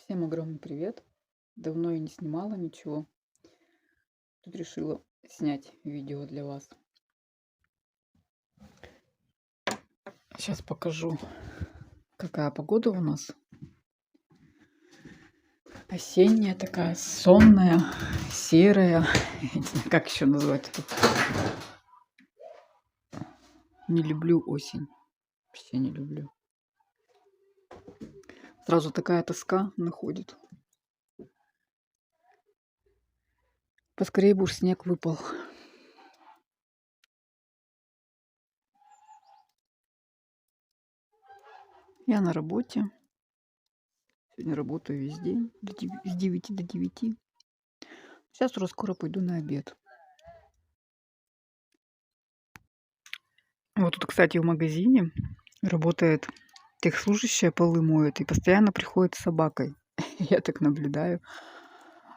Всем огромный привет. Давно я не снимала ничего. Тут решила снять видео для вас. Сейчас покажу, какая погода у нас. Осенняя такая, сонная, серая. Я не знаю, как еще назвать это. Не люблю осень. Вообще не люблю. Сразу такая тоска находит. Поскорее бы уж снег выпал. Я на работе. Сегодня работаю весь день. С 9 до 9. Сейчас уже скоро пойду на обед. Вот тут, кстати, в магазине работает техслужащая, полы моет, и постоянно приходит с собакой. Я так наблюдаю.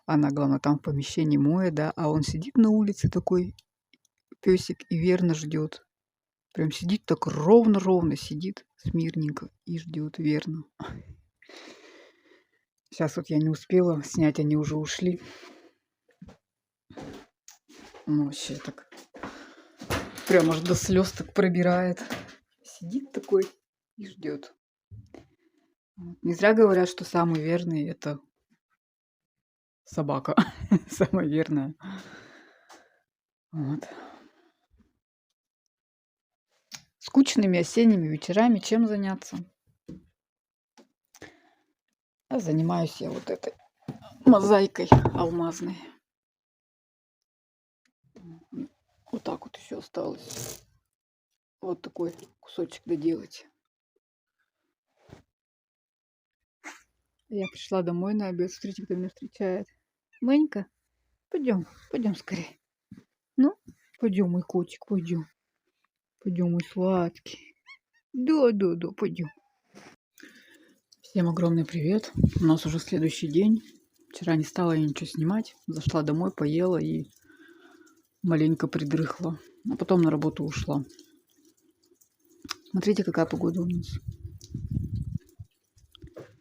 Она, главное, там в помещении моет, да, а он сидит на улице такой, песик, и верно ждет. Прям сидит так ровно-ровно, сидит смирненько и ждет верно. Сейчас вот я не успела снять, они уже ушли. Ну, вообще так прям аж до слез так пробирает. Сидит такой и ждет. Не зря говорят, что самый верный это собака. Самая верная. Вот. Скучными осенними вечерами чем заняться? А занимаюсь я вот этой мозаикой алмазной. Вот так вот еще осталось. Вот такой кусочек доделать. Я пришла домой на обед. Смотрите, кто меня встречает. Манька, пойдем скорее. Ну, пойдем, мой котик, пойдем. Пойдем, мой сладкий. Да, пойдем. Всем огромный привет. У нас уже следующий день. Вчера не стала я ничего снимать. Зашла домой, поела и маленько придрыхла. А потом на работу ушла. Смотрите, какая погода у нас.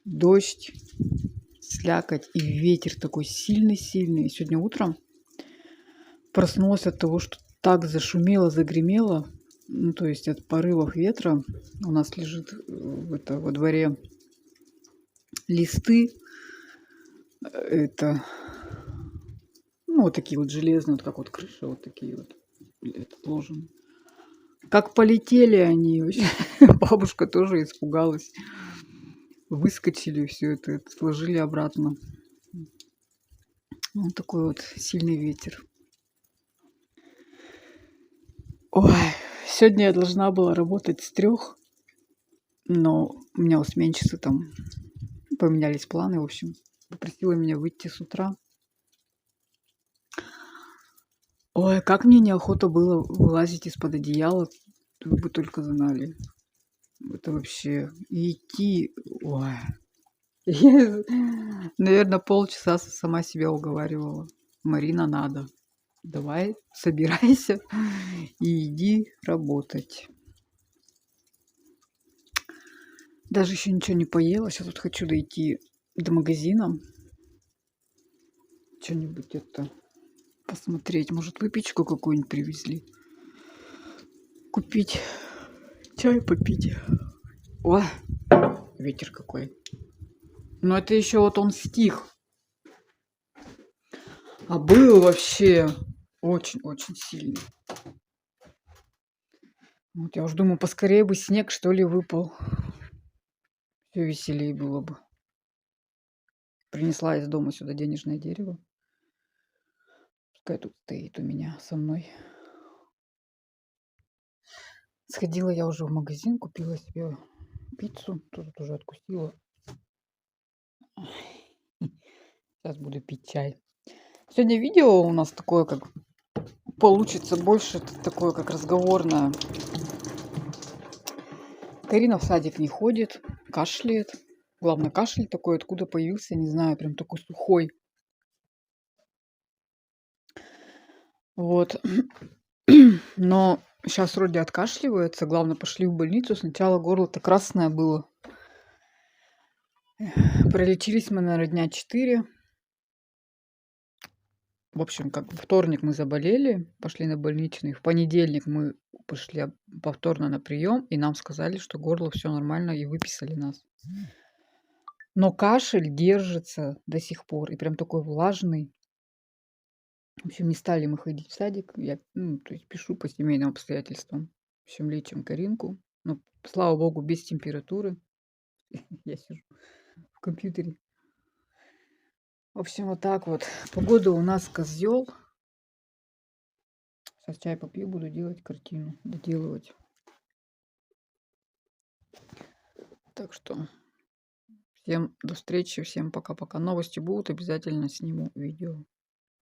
Дождь, слякоть и ветер такой сильный-сильный. Сегодня утром проснулась от того, что так зашумело, загремело. Ну, то есть от порывов ветра. У нас лежит во дворе листы. Это, ну, вот такие вот железные, вот как вот крыша, вот такие вот отложены. Как полетели они. Бабушка тоже испугалась. Выскочили, все это сложили обратно. Вот такой вот сильный ветер. Ой, сегодня я должна была работать с 3, но у меня у сменщицы там поменялись планы, в общем. Попросила меня выйти с утра. Ой, как мне неохота было вылазить из-под одеяла, вы бы только знали. Это вообще идти. Ой. Я, наверное, полчаса сама себя уговаривала. Марина, надо. Давай, собирайся и иди работать. Даже еще ничего не поела. Сейчас вот хочу дойти до магазина. Что-нибудь это посмотреть. Может, выпечку какую-нибудь привезли. Купить. Чай попить. Ой, ветер какой. Но это еще вот он стих. А был вообще очень-очень сильный. Вот я уж думаю, поскорее бы снег, что ли, выпал. Все веселее было бы. Принесла из дома сюда денежное дерево. Пускай тут стоит у меня со мной. Сходила я уже в магазин, купила себе пиццу. Тут уже откусила. Сейчас буду пить чай. Сегодня видео у нас такое, как получится больше такое, как разговорное. Карина в садик не ходит, кашляет. Главное, кашель такой, откуда появился, не знаю, прям такой сухой. Вот. Но сейчас вроде откашливается. Главное, пошли в больницу. Сначала горло-то красное было. Пролечились мы, наверно, дня 4. В общем, как вторник мы заболели, пошли на больничный. В понедельник мы пошли повторно на прием, и нам сказали, что горло все нормально, и выписали нас. Но кашель держится до сих пор, и прям такой влажный. В общем, не стали мы ходить в садик. Я, то есть пишу по семейным обстоятельствам. В общем, лечим Каринку. Ну, слава богу, без температуры. Я сижу в компьютере. В общем, вот так вот. Погода у нас козел. Сейчас чай попью, буду делать картину, доделывать. Так что всем до встречи, всем пока-пока. Новости будут, обязательно сниму видео.